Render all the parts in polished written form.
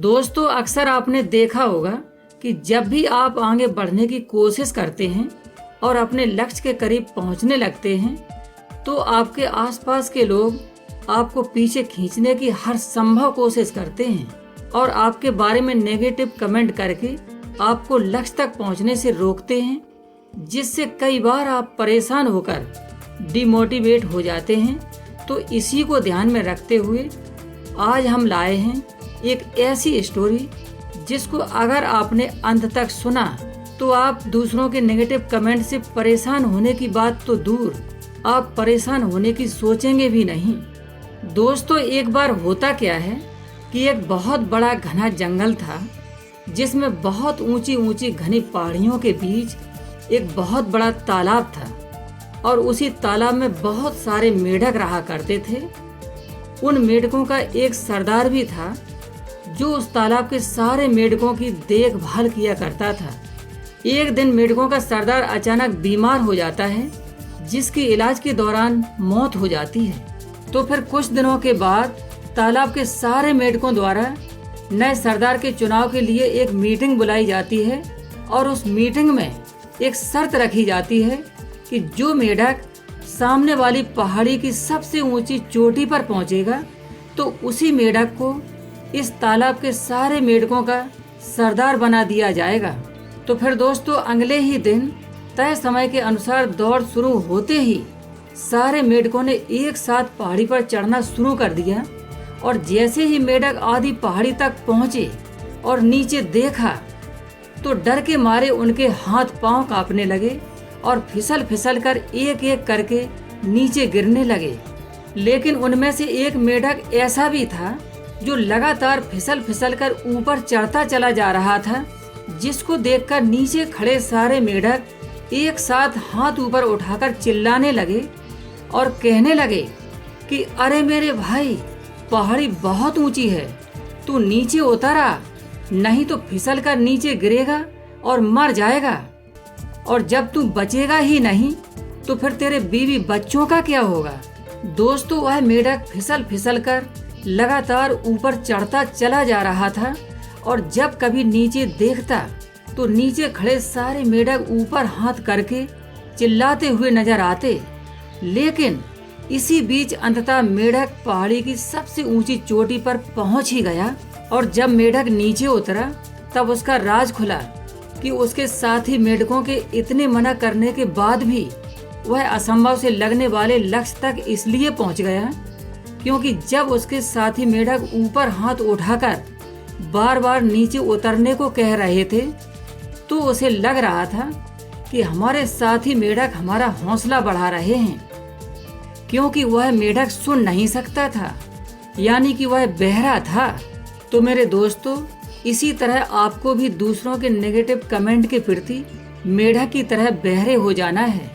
दोस्तों, अक्सर आपने देखा होगा कि जब भी आप आगे बढ़ने की कोशिश करते हैं और अपने लक्ष्य के करीब पहुंचने लगते हैं तो आपके आसपास के लोग आपको पीछे खींचने की हर संभव कोशिश करते हैं और आपके बारे में नेगेटिव कमेंट करके आपको लक्ष्य तक पहुंचने से रोकते हैं, जिससे कई बार आप परेशान होकर डिमोटिवेट हो जाते हैं। तो इसी को ध्यान में रखते हुए आज हम लाए हैं एक ऐसी स्टोरी जिसको अगर आपने अंत तक सुना तो आप दूसरों के नेगेटिव कमेंट से परेशान होने की बात तो दूर, आप परेशान होने की सोचेंगे भी नहीं। दोस्तों, एक बार होता क्या है कि एक बहुत बड़ा घना जंगल था जिसमें बहुत ऊंची ऊंची घनी पहाड़ियों के बीच एक बहुत बड़ा तालाब था और उसी तालाब में बहुत सारे मेढक रहा करते थे। उन मेढकों का एक सरदार भी था जो उस तालाब के सारे मेढकों की देखभाल किया करता था। एक दिन मेढकों का सरदार अचानक बीमार हो जाता है, जिसके इलाज के दौरान मौत हो जाती है। तो फिर कुछ दिनों के बाद तालाब के सारे मेढकों द्वारा नए सरदार के चुनाव के लिए एक मीटिंग बुलाई जाती है और उस मीटिंग में एक शर्त रखी जाती है कि जो मेढक सामने वाली पहाड़ी की सबसे ऊंची चोटी पर पहुंचेगा तो उसी मेढक को इस तालाब के सारे मेढकों का सरदार बना दिया जाएगा। तो फिर दोस्तों, अगले ही दिन तय समय के अनुसार दौड़ शुरू होते ही सारे मेढकों ने एक साथ पहाड़ी पर चढ़ना शुरू कर दिया और जैसे ही मेढक आधी पहाड़ी तक पहुंचे और नीचे देखा तो डर के मारे उनके हाथ पांव कांपने लगे और फिसल फिसल कर एक एक करके नीचे गिरने लगे। लेकिन उनमें से एक मेढक ऐसा भी था जो लगातार फिसल फिसल कर ऊपर चढ़ता चला जा रहा था, जिसको देखकर नीचे खड़े सारे मेढक एक साथ हाथ ऊपर उठाकर चिल्लाने लगे और कहने लगे कि अरे मेरे भाई, पहाड़ी बहुत ऊंची है, तू नीचे उतर आ, नहीं तो फिसल कर नीचे गिरेगा और मर जाएगा, और जब तू बचेगा ही नहीं तो फिर तेरे बीवी बच्चों का क्या होगा। दोस्तों, वह मेढक फिसल फिसल कर लगातार ऊपर चढ़ता चला जा रहा था और जब कभी नीचे देखता तो नीचे खड़े सारे मेढक ऊपर हाथ करके चिल्लाते हुए नजर आते। लेकिन इसी बीच अंततः मेढक पहाड़ी की सबसे ऊंची चोटी पर पहुंच ही गया और जब मेढक नीचे उतरा तब उसका राज खुला कि उसके साथी मेढकों के इतने मना करने के बाद भी वह असंभव से लगने वाले लक्ष्य तक इसलिए पहुंच गया क्योंकि जब उसके साथी मेढक ऊपर हाथ उठाकर बार बार नीचे उतरने को कह रहे थे तो उसे लग रहा था कि हमारे साथी मेढक हमारा हौसला बढ़ा रहे हैं, क्योंकि वह मेढक सुन नहीं सकता था, यानी कि वह बहरा था। तो मेरे दोस्तों, इसी तरह आपको भी दूसरों के नेगेटिव कमेंट के प्रति मेढक की तरह बहरे हो जाना है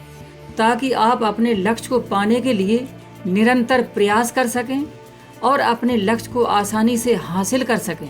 ताकि आप अपने लक्ष्य को पाने के लिए निरंतर प्रयास कर सकें और अपने लक्ष्य को आसानी से हासिल कर सकें।